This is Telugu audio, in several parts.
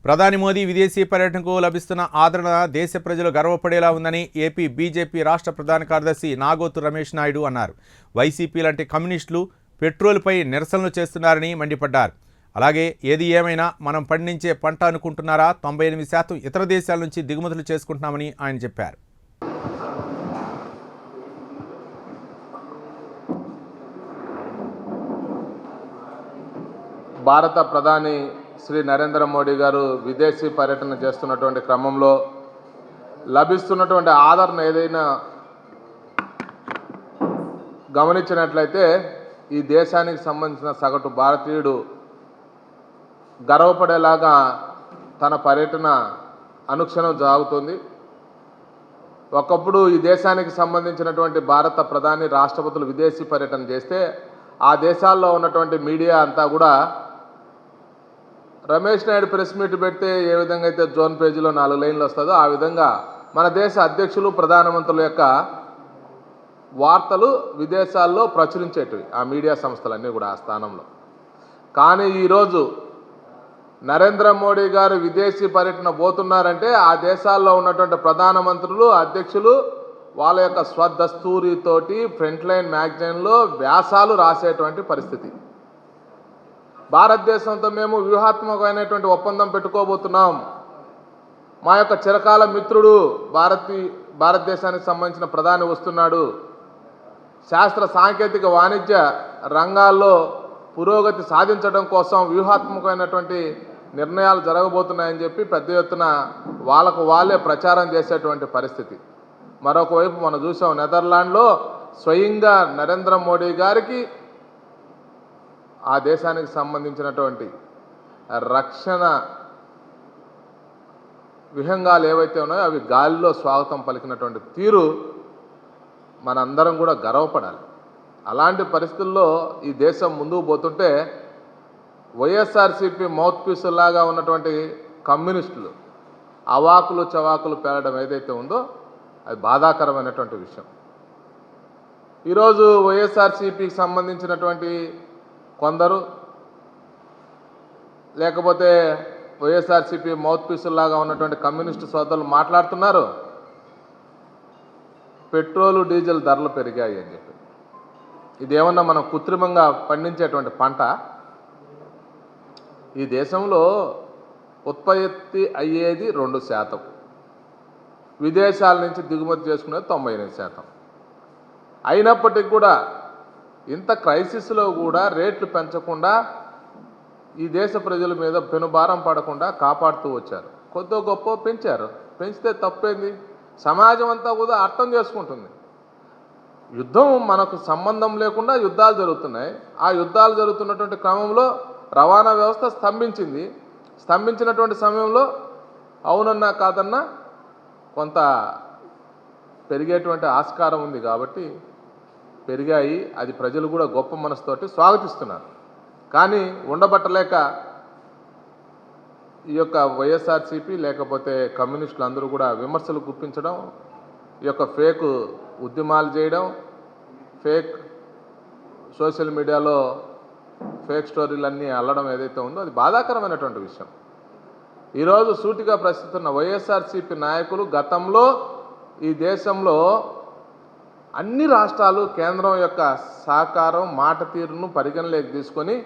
ప్రధాని మోదీ విదేశీ పర్యటనకు లభిస్తున్న ఆదరణ దేశ ప్రజలు గర్వపడేలా ఉందని ఏపీ బీజేపీ రాష్ట్ర ప్రధాన కార్యదర్శి నాగోతు రమేష్ నాయుడు అన్నారు. వైసీపీ లాంటి కమ్యూనిస్టులు పెట్రోల్పై నిరసనలు చేస్తున్నారని మండిపడ్డారు. అలాగే ఏది ఏమైనా మనం పండించే పంట అనుకుంటున్నారా, 98% ఇతర దేశాల నుంచి దిగుమతులు చేసుకుంటున్నామని ఆయన చెప్పారు. భారత ప్రధాని శ్రీ నరేంద్ర మోడీ గారు విదేశీ పర్యటన చేస్తున్నటువంటి క్రమంలో లభిస్తున్నటువంటి ఆదరణ ఏదైనా గమనించినట్లయితే ఈ దేశానికి సంబంధించిన సగటు భారతీయుడు గర్వపడేలాగా తన పర్యటన అనుక్షణం సాగుతుంది. ఒకప్పుడు ఈ దేశానికి సంబంధించినటువంటి భారత ప్రధాని రాష్ట్రపతులు విదేశీ పర్యటన చేస్తే ఆ దేశాల్లో ఉన్నటువంటి మీడియా అంతా కూడా రమేష్ నాయుడు ప్రెస్ మీట్ పెడితే ఏ విధంగా అయితే జోన్ పేజీలో 4 లైన్లు వస్తుందో ఆ విధంగా మన దేశ అధ్యక్షులు ప్రధానమంత్రుల యొక్క వార్తలు విదేశాల్లో ప్రచురించేటివి ఆ మీడియా సంస్థలన్నీ కూడా ఆ స్థానంలో. కానీ ఈరోజు నరేంద్ర మోడీ గారు విదేశీ పర్యటన పోతున్నారంటే ఆ దేశాల్లో ఉన్నటువంటి ప్రధానమంత్రులు అధ్యక్షులు వాళ్ళ యొక్క స్వదస్తూరితోటి ఫ్రంట్ లైన్ మ్యాగజైన్లో వ్యాసాలు రాసేటువంటి పరిస్థితి. భారతదేశంతో మేము వ్యూహాత్మకమైనటువంటి ఒప్పందం పెట్టుకోబోతున్నాం, మా యొక్క చిరకాల మిత్రుడు భారతదేశానికి సంబంధించిన ప్రధాని వస్తున్నాడు, శాస్త్ర సాంకేతిక వాణిజ్య రంగాల్లో పురోగతి సాధించడం కోసం వ్యూహాత్మకమైనటువంటి నిర్ణయాలు జరగబోతున్నాయని చెప్పి పెద్ద ఎత్తున వాళ్ళకు వాళ్ళే ప్రచారం చేసేటువంటి పరిస్థితి. మరొక వైపు మనం చూసాం, నెదర్లాండ్లో స్వయంగా నరేంద్ర మోడీ గారికి ఆ దేశానికి సంబంధించినటువంటి రక్షణ విహంగాలు ఏవైతే ఉన్నాయో అవి గాలిలో స్వాగతం పలికినటువంటి తీరు మనందరం కూడా గర్వపడాలి. అలాంటి పరిస్థితుల్లో ఈ దేశం ముందుకు పోతుంటే వైఎస్ఆర్సీపీ మౌత్ పీసులాగా ఉన్నటువంటి కమ్యూనిస్టులు అవాకులు చవాకులు పేలడం ఏదైతే ఉందో అది బాధాకరమైనటువంటి విషయం. ఈరోజు వైఎస్ఆర్సీపీకి సంబంధించినటువంటి కొందరు లేకపోతే వైఎస్ఆర్సీపీ మౌత్ పీసుల్లాగా ఉన్నటువంటి కమ్యూనిస్టు సోదరులు మాట్లాడుతున్నారు పెట్రోలు డీజిల్ ధరలు పెరిగాయి అని చెప్పి. ఇదేమన్నా మనం కృత్రిమంగా పండించేటువంటి పంట? ఈ దేశంలో ఉత్పత్తి అయ్యేది 2%, విదేశాల నుంచి దిగుమతి చేసుకునేది 98%. అయినప్పటికీ కూడా ఇంత క్రైసిస్లో కూడా రేట్లు పెంచకుండా ఈ దేశ ప్రజల మీద పెనుభారం పడకుండా కాపాడుతూ వచ్చారు. కొద్దో గొప్ప పెంచారు, పెంచితే తప్పేంది? సమాజం అంతా కూడా అర్థం చేసుకుంటుంది. యుద్ధం మనకు సంబంధం లేకుండా యుద్ధాలు జరుగుతున్నాయి. ఆ యుద్ధాలు జరుగుతున్నటువంటి క్రమంలో రవాణా వ్యవస్థ స్తంభించింది. స్తంభించినటువంటి సమయంలో అవునన్నా కాదన్నా కొంత పెరిగేటువంటి ఆస్కారం ఉంది కాబట్టి పెరిగాయి. అది ప్రజలు కూడా గొప్ప మనసుతోటి స్వాగతిస్తున్నారు. కానీ ఉండబట్టలేక ఈ యొక్క వైఎస్ఆర్సీపీ లేకపోతే కమ్యూనిస్టులు అందరూ కూడా విమర్శలు గుప్పించడం, ఈ యొక్క ఫేక్ ఉద్యమాలు చేయడం, ఫేక్ సోషల్ మీడియాలో ఫేక్ స్టోరీలన్నీ అల్లడం ఏదైతే ఉందో అది బాధాకరమైనటువంటి విషయం. ఈరోజు సూటిగా ప్రశ్నిస్తున్న వైఎస్ఆర్సీపీ నాయకులు గతంలో ఈ దేశంలో అన్ని రాష్ట్రాలు కేంద్రం యొక్క సహకారం మాట తీరును పరిగణలోకి తీసుకొని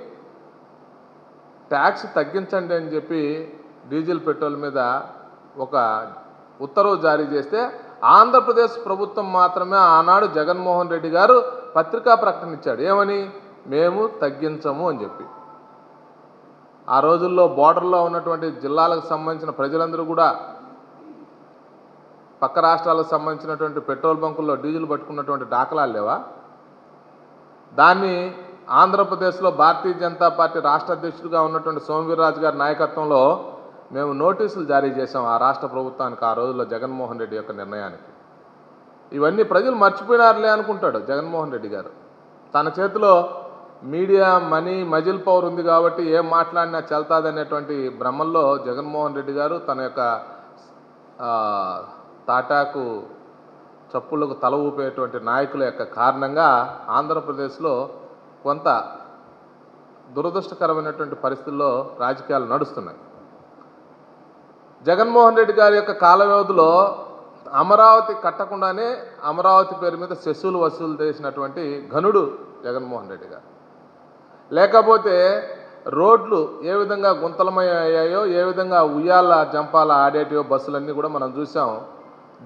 ట్యాక్స్ తగ్గించండి అని చెప్పి డీజిల్ పెట్రోల్ మీద ఒక ఉత్తర్వు జారీ చేస్తే ఆంధ్రప్రదేశ్ ప్రభుత్వం మాత్రమే ఆనాడు జగన్మోహన్ రెడ్డి గారు పత్రికా ప్రకటన ఇచ్చాడు. ఏమని? మేము తగ్గించము అని చెప్పి. ఆ రోజుల్లో బోర్డర్లో ఉన్నటువంటి జిల్లాలకు సంబంధించిన ప్రజలందరూ కూడా పక్క రాష్ట్రాలకు సంబంధించినటువంటి పెట్రోల్ బంకుల్లో డీజిల్ పట్టుకున్నటువంటి దాఖలాలు లేవా? దాన్ని ఆంధ్రప్రదేశ్లో భారతీయ జనతా పార్టీ రాష్ట్ర అధ్యక్షుడిగా ఉన్నటువంటి సోమవీర్రాజు గారి నాయకత్వంలో మేము నోటీసులు జారీ చేసాం ఆ రాష్ట్ర ప్రభుత్వానికి, ఆ రోజుల్లో జగన్మోహన్ రెడ్డి యొక్క నిర్ణయానికి. ఇవన్నీ ప్రజలు మర్చిపోయినారులే అనుకుంటాడు జగన్మోహన్ రెడ్డి గారు. తన చేతిలో మీడియా మనీ మజిల్ పవర్ ఉంది కాబట్టి ఏం మాట్లాడినా చెల్తాది అనేటువంటి భ్రమల్లో జగన్మోహన్ రెడ్డి గారు తన యొక్క తాటాకు చప్పుళ్లకు తల ఊపేటువంటి నాయకుల యొక్క కారణంగా ఆంధ్రప్రదేశ్లో కొంత దురదృష్టకరమైనటువంటి పరిస్థితుల్లో రాజకీయాలు నడుస్తున్నాయి. జగన్మోహన్ రెడ్డి గారి యొక్క కాల వ్యవధిలో అమరావతి కట్టకుండానే అమరావతి పేరు మీద సెస్సులు వసూలు చేసినటువంటి ఘనుడు జగన్మోహన్ రెడ్డి గారు. లేకపోతే రోడ్లు ఏ విధంగా గుంతలమయ్యాయో, ఏ విధంగా ఉయ్యాల జంపాల ఆడేటివో బస్సులన్నీ కూడా మనం చూసాం.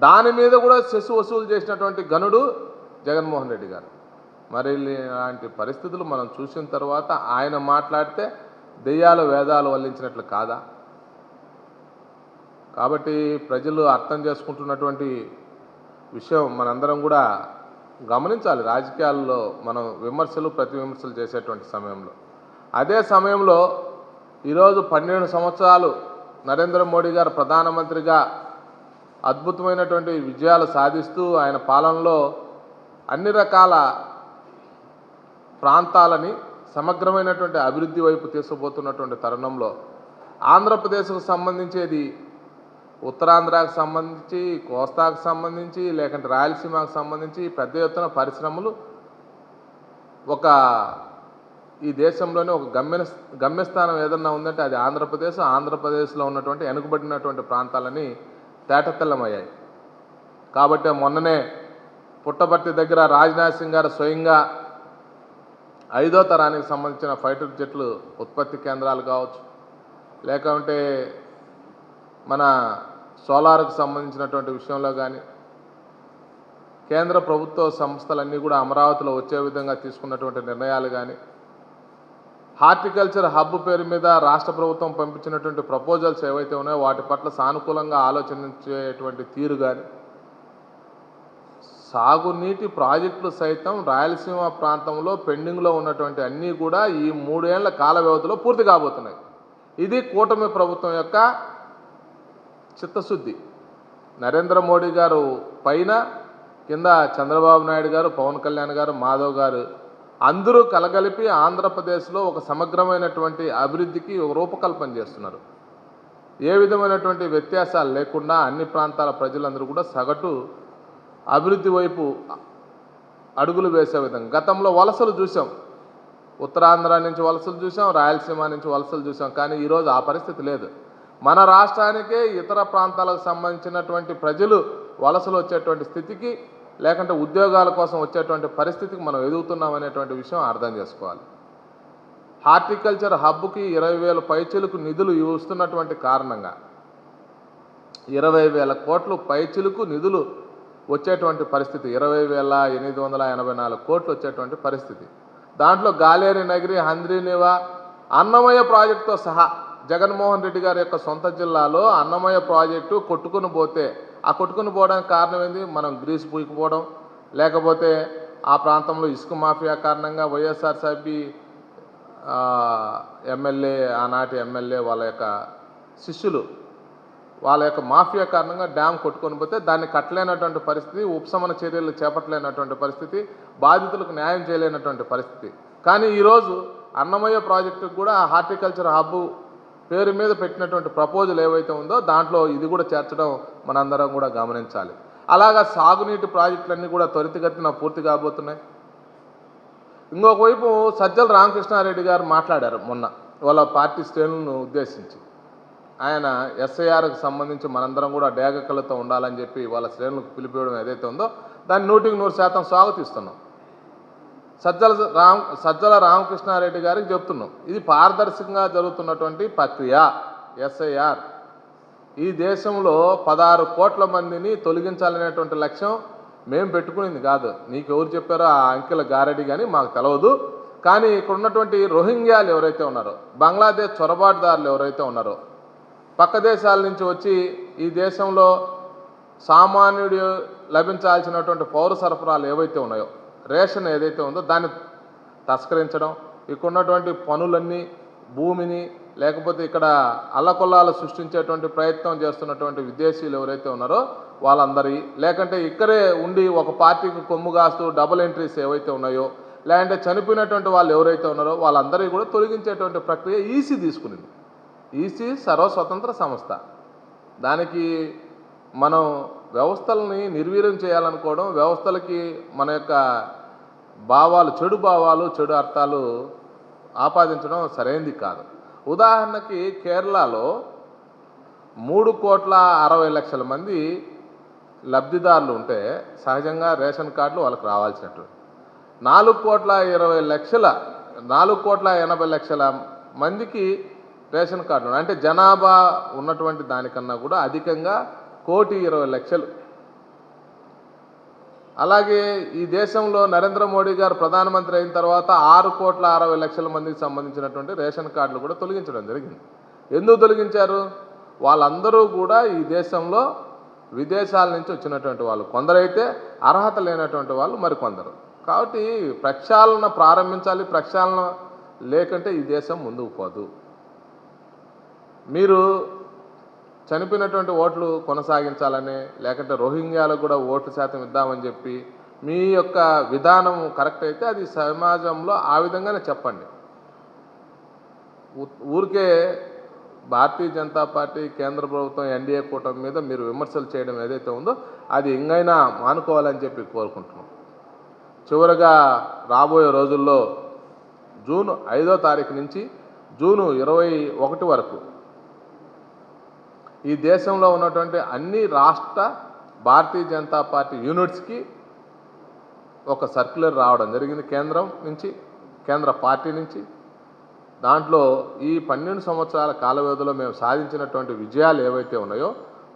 దాని మీద కూడా సెస్సు వసూలు చేసినటువంటి ఘనుడు జగన్మోహన్ రెడ్డి గారు. మరి ఇలాంటి పరిస్థితులు మనం చూసిన తర్వాత ఆయన మాట్లాడితే దెయ్యాలు వేదాలు వల్లించినట్లు కాదా? కాబట్టి ప్రజలు అర్థం చేసుకుంటున్నటువంటి విషయం మనందరం కూడా గమనించాలి. రాజకీయాల్లో మనం విమర్శలు ప్రతి విమర్శలు చేసేటువంటి సమయంలో, అదే సమయంలో ఈరోజు 12 సంవత్సరాలు నరేంద్ర మోడీ గారు ప్రధానమంత్రిగా అద్భుతమైనటువంటి విజయాలు సాధిస్తూ ఆయన పాలనలో అన్ని రకాల ప్రాంతాలని సమగ్రమైనటువంటి అభివృద్ధి వైపు తీసుకుపోతున్నటువంటి తరుణంలో ఆంధ్రప్రదేశ్కు సంబంధించేది ఉత్తరాంధ్రకు సంబంధించి, కోస్తాకు సంబంధించి, లేకుంటే రాయలసీమకు సంబంధించి పెద్ద ఎత్తున పరిశ్రమలు ఒక ఈ దేశంలోనే ఒక గమ్యస్థానం ఏదన్నా ఉందంటే అది ఆంధ్రప్రదేశ్. ఆంధ్రప్రదేశ్లో ఉన్నటువంటి వెనుకబడినటువంటి ప్రాంతాలని తేటతెల్లమయ్యాయి. కాబట్టి మొన్ననే పుట్టపర్తి దగ్గర రాజ్నాథ్ సింగ్ గారు స్వయంగా 5వ తరానికి సంబంధించిన ఫైటర్ జెట్లు ఉత్పత్తి కేంద్రాలు కావచ్చు, లేకుంటే మన సోలార్కు సంబంధించినటువంటి విషయంలో కానీ కేంద్ర ప్రభుత్వ సంస్థలన్నీ కూడా అమరావతిలో వచ్చే విధంగా తీసుకున్నటువంటి నిర్ణయాలు కానీ, హార్టికల్చర్ హబ్ పేరు మీద రాష్ట్ర ప్రభుత్వం పంపించినటువంటి ప్రపోజల్స్ ఏవైతే ఉన్నాయో వాటి పట్ల సానుకూలంగా ఆలోచించేటువంటి తీరు కానీ, సాగునీటి ప్రాజెక్టులు సైతం రాయలసీమ ప్రాంతంలో పెండింగ్లో ఉన్నటువంటి అన్నీ కూడా ఈ 3 ఏళ్ల కాల వ్యవధిలో పూర్తి కాబోతున్నాయి. ఇది కూటమి ప్రభుత్వం యొక్క చిత్తశుద్ధి. నరేంద్ర మోడీ గారు పైన, కింద చంద్రబాబు నాయుడు గారు, పవన్ కళ్యాణ్ గారు, మాధవ్ గారు అందరూ కలగలిపి ఆంధ్రప్రదేశ్లో ఒక సమగ్రమైనటువంటి అభివృద్ధికి ఒక రూపకల్పన చేస్తున్నారు. ఏ విధమైనటువంటి వ్యత్యాసాలు లేకుండా అన్ని ప్రాంతాల ప్రజలందరూ కూడా సగటు అభివృద్ధి వైపు అడుగులు వేసే విధంగా. గతంలో వలసలు చూసాం, ఉత్తరాంధ్ర నుంచి వలసలు చూసాం, రాయలసీమ నుంచి వలసలు చూసాం. కానీ ఈరోజు ఆ పరిస్థితి లేదు. మన రాష్ట్రానికే ఇతర ప్రాంతాలకు సంబంధించినటువంటి ప్రజలు వలసలు వచ్చేటువంటి స్థితికి, లేకుంటే ఉద్యోగాల కోసం వచ్చేటువంటి పరిస్థితికి మనం ఎదుగుతున్నాం అనేటువంటి విషయం అర్థం చేసుకోవాలి. హార్టికల్చర్ హబ్కి 20,000 పైచిలుకు నిధులు ఇస్తున్నటువంటి కారణంగా 20,000 కోట్లు పైచిలుకు నిధులు వచ్చేటువంటి పరిస్థితి, 20,884 కోట్లు వచ్చేటువంటి పరిస్థితి. దాంట్లో గాలేరి నగిరి, హంద్రీనివా, అన్నమయ్య ప్రాజెక్టుతో సహా జగన్మోహన్ రెడ్డి గారి యొక్క సొంత జిల్లాలో అన్నమయ్య ప్రాజెక్టు కొట్టుకుని పోతే, ఆ కొట్టుకుని పోవడానికి కారణం ఏంది? మనం గ్రీస్ పూయకపోవడం, లేకపోతే ఆ ప్రాంతంలో ఇసుక మాఫియా కారణంగా వైఎస్ఆర్సీపీ ఎమ్మెల్యే, ఆనాటి ఎమ్మెల్యే వాళ్ళ యొక్క శిష్యులు, వాళ్ళ యొక్క మాఫియా కారణంగా డ్యామ్ కొట్టుకొని పోతే దాన్ని కట్టలేనటువంటి పరిస్థితి, ఉపశమన చర్యలు చేపట్టలేనటువంటి పరిస్థితి, బాధితులకు న్యాయం చేయలేనటువంటి పరిస్థితి. కానీ ఈరోజు అన్నమయ్య ప్రాజెక్టుకు కూడా హార్టికల్చర్ హబ్ పేరు మీద పెట్టినటువంటి ప్రపోజల్ ఏవైతే ఉందో దాంట్లో ఇది కూడా చేర్చడం మనందరం కూడా గమనించాలి. అలాగా సాగునీటి ప్రాజెక్టులన్నీ కూడా త్వరితగతిన పూర్తి కాబోతున్నాయి. ఇంకొక వైపు సజ్జల రామకృష్ణారెడ్డి గారు మాట్లాడారు మొన్న వాళ్ళ పార్టీ శ్రేణులను ఉద్దేశించి. ఆయన ఎస్ఐఆర్కి సంబంధించి మనందరం కూడా డేగకలతో ఉండాలని చెప్పి వాళ్ళ శ్రేణులకు పిలిపివ్వడం ఏదైతే ఉందో దాన్ని 100% స్వాగతిస్తున్నాం. సజ్జల రామకృష్ణారెడ్డి గారికి చెప్తున్నాం, ఇది పారదర్శకంగా జరుగుతున్నటువంటి ప్రక్రియ. ఎస్ఐఆర్ ఈ దేశంలో 16 కోట్ల మందిని తొలగించాలనేటువంటి లక్ష్యం మేము పెట్టుకునేది కాదు. నీకు ఎవరు చెప్పారో ఆ అంకెల గారడి కానీ మాకు తెలియదు. కానీ ఇక్కడ ఉన్నటువంటి రోహింగ్యాలు ఎవరైతే ఉన్నారో, బంగ్లాదేశ్ చొరబాటుదారులు ఎవరైతే ఉన్నారో, పక్క దేశాల నుంచి వచ్చి ఈ దేశంలో సామాన్యుడు లభించాల్సినటువంటి పౌర సరఫరాలు ఏవైతే ఉన్నాయో, రేషన్ ఏదైతే ఉందో దాన్ని తస్కరించడం, ఇక్కడ ఉన్నటువంటి పనులన్నీ, భూమిని, లేకపోతే ఇక్కడ అల్లకొల్లాలు సృష్టించేటువంటి ప్రయత్నం చేస్తున్నటువంటి విదేశీయులు ఎవరైతే ఉన్నారో వాళ్ళందరి, లేకంటే ఇక్కడే ఉండి ఒక పార్టీకి కొమ్ము కాస్తూ డబుల్ ఎంట్రీస్ ఏవైతే ఉన్నాయో, లేదంటే చనిపోయినటువంటి వాళ్ళు ఎవరైతే ఉన్నారో వాళ్ళందరికీ కూడా తొలగించేటువంటి ప్రక్రియ ఈసీ తీసుకునింది. ఈసీ సర్వస్వతంత్ర సంస్థ. దానికి మనం వ్యవస్థలని నిర్వీర్యం చేయాలనుకోవడం, వ్యవస్థలకి మన యొక్క భావాలు, చెడు అర్థాలు ఆపాదించడం సరైనది కాదు. ఉదాహరణకి కేరళలో 3,60,00,000 మంది లబ్ధిదారులు ఉంటే సహజంగా రేషన్ కార్డులు వాళ్ళకి రావాల్సినట్టు 4,80,00,000 మందికి రేషన్ కార్డులు అంటే జనాభా ఉన్నటువంటి దానికన్నా కూడా అధికంగా 1,20,00,000. అలాగే ఈ దేశంలో నరేంద్ర మోడీ గారు ప్రధానమంత్రి అయిన తర్వాత 6,60,00,000 మందికి సంబంధించినటువంటి రేషన్ కార్డులు కూడా తొలగించడం జరిగింది. ఎందుకు తొలగించారు? వాళ్ళందరూ కూడా ఈ దేశంలో విదేశాల నుంచి వచ్చినటువంటి వాళ్ళు, కొందరైతే అర్హత లేనటువంటి వాళ్ళు మరికొందరు. కాబట్టి ప్రక్షాళన ప్రారంభించాలి. ప్రక్షాళన లేకుంటే ఈ దేశం ముందుకు పోదు. మీరు చనిపోయినటువంటి ఓట్లు కొనసాగించాలని, లేకుంటే రోహింగ్యాలకు కూడా ఓట్ల శాతం ఇద్దామని చెప్పి మీ యొక్క విధానం కరెక్ట్ అయితే అది సమాజంలో ఆ విధంగానే చెప్పండి. ఊరికే భారతీయ జనతా పార్టీ కేంద్ర ప్రభుత్వం ఎన్డీఏ కూటమి మీద మీరు విమర్శలు చేయడం ఏదైతే ఉందో అది ఇంకైనా మానుకోవాలని చెప్పి కోరుకుంటున్నాం. చివరగా రాబోయే రోజుల్లో జూన్ 5వ తారీఖు నుంచి జూన్ 21 వరకు ఈ దేశంలో ఉన్నటువంటి అన్ని రాష్ట్ర భారతీయ జనతా పార్టీ యూనిట్స్కి ఒక సర్క్యులర్ రావడం జరిగింది కేంద్రం నుంచి, కేంద్ర పార్టీ నుంచి. దాంట్లో ఈ 12 సంవత్సరాల కాల వ్యవధిలో మేము సాధించినటువంటి విజయాలు ఏవైతే ఉన్నాయో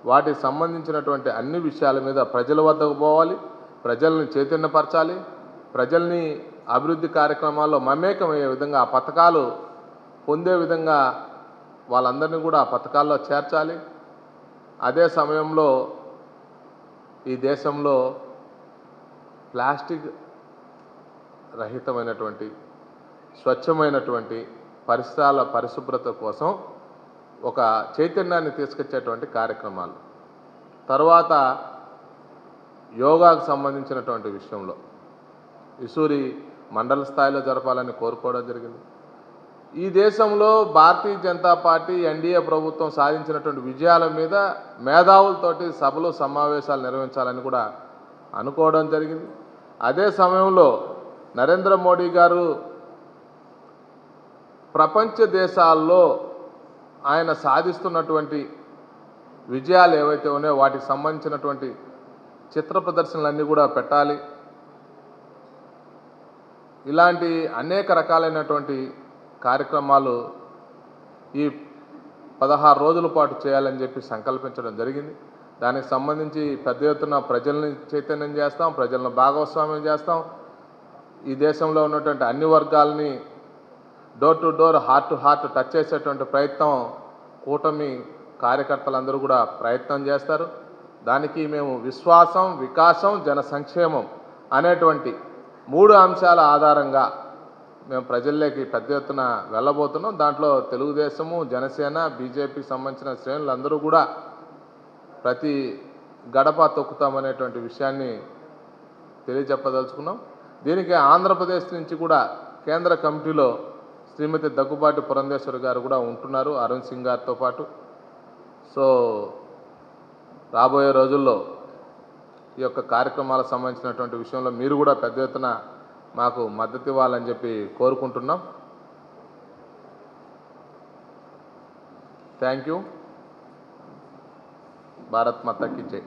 వాటికి సంబంధించినటువంటి అన్ని విషయాల మీద ప్రజల వద్దకు పోవాలి, ప్రజల్ని చైతన్యపరచాలి, ప్రజల్ని అభివృద్ధి కార్యక్రమాల్లో మమేకమయ్యే విధంగా ఆ పథకాలు పొందే విధంగా వాళ్ళందరినీ కూడా ఆ పథకాల్లో చేర్చాలి. అదే సమయంలో ఈ దేశంలో ప్లాస్టిక్ రహితమైనటువంటి స్వచ్ఛమైనటువంటి పరిసరాల పరిశుభ్రత కోసం ఒక చైతన్యాన్ని తీసుకొచ్చేటువంటి కార్యక్రమాలు, తర్వాత యోగాకు సంబంధించినటువంటి విషయంలో ఇసూరి మండల స్థాయిలో జరపాలని కోరుకోవడం జరిగింది. ఈ దేశంలో భారతీయ జనతా పార్టీ ఎన్డీఏ ప్రభుత్వం సాధించినటువంటి విజయాల మీద మేధావులతోటి సభలు సమావేశాలు నిర్వహించాలని కూడా అనుకోవడం జరిగింది. అదే సమయంలో నరేంద్ర మోడీ గారు ప్రపంచ దేశాల్లో ఆయన సాధిస్తున్నటువంటి విజయాలు ఏవైతే ఉన్నాయో వాటికి సంబంధించినటువంటి చిత్ర ప్రదర్శనలన్నీ కూడా పెట్టాలి. ఇలాంటి అనేక రకాలైనటువంటి కార్యక్రమాలు ఈ 16 రోజుల పాటు చేయాలని చెప్పి సంకల్పించడం జరిగింది. దానికి సంబంధించి పెద్ద ఎత్తున ప్రజల్ని చైతన్యం చేస్తాం, ప్రజలను భాగస్వామ్యం చేస్తాం. ఈ దేశంలో ఉన్నటువంటి అన్ని వర్గాలని door to door, heart to heart touch చేసేటువంటి ప్రయత్నం కూటమి కార్యకర్తలందరూ కూడా ప్రయత్నం చేస్తారు. దానికి మేము విశ్వాసం, వికాసం, జన సంక్షేమం అనేటువంటి 3 అంశాల ఆధారంగా మేము ప్రజల్లోకి పెద్ద ఎత్తున వెళ్ళబోతున్నాం. దాంట్లో తెలుగుదేశము, జనసేన, బీజేపీకి సంబంధించిన శ్రేణులందరూ కూడా ప్రతి గడప తొక్కుతామనేటువంటి విషయాన్ని తెలియజెప్పదలుచుకున్నాం. దీనికి ఆంధ్రప్రదేశ్ నుంచి కూడా కేంద్ర కమిటీలో శ్రీమతి దగ్గుబాటి పురంధేశ్వరి గారు కూడా ఉంటున్నారు, అరుణ్ సింగ్ గారితో పాటు. సో రాబోయే రోజుల్లో ఈ యొక్క కార్యక్రమాలకు సంబంధించినటువంటి విషయంలో మీరు కూడా పెద్ద ఎత్తున మాకు మద్దతు ఇవ్వాలని చెప్పి కోరుకుంటున్నాం. Thank you. భారత్ మాతా కీ జై.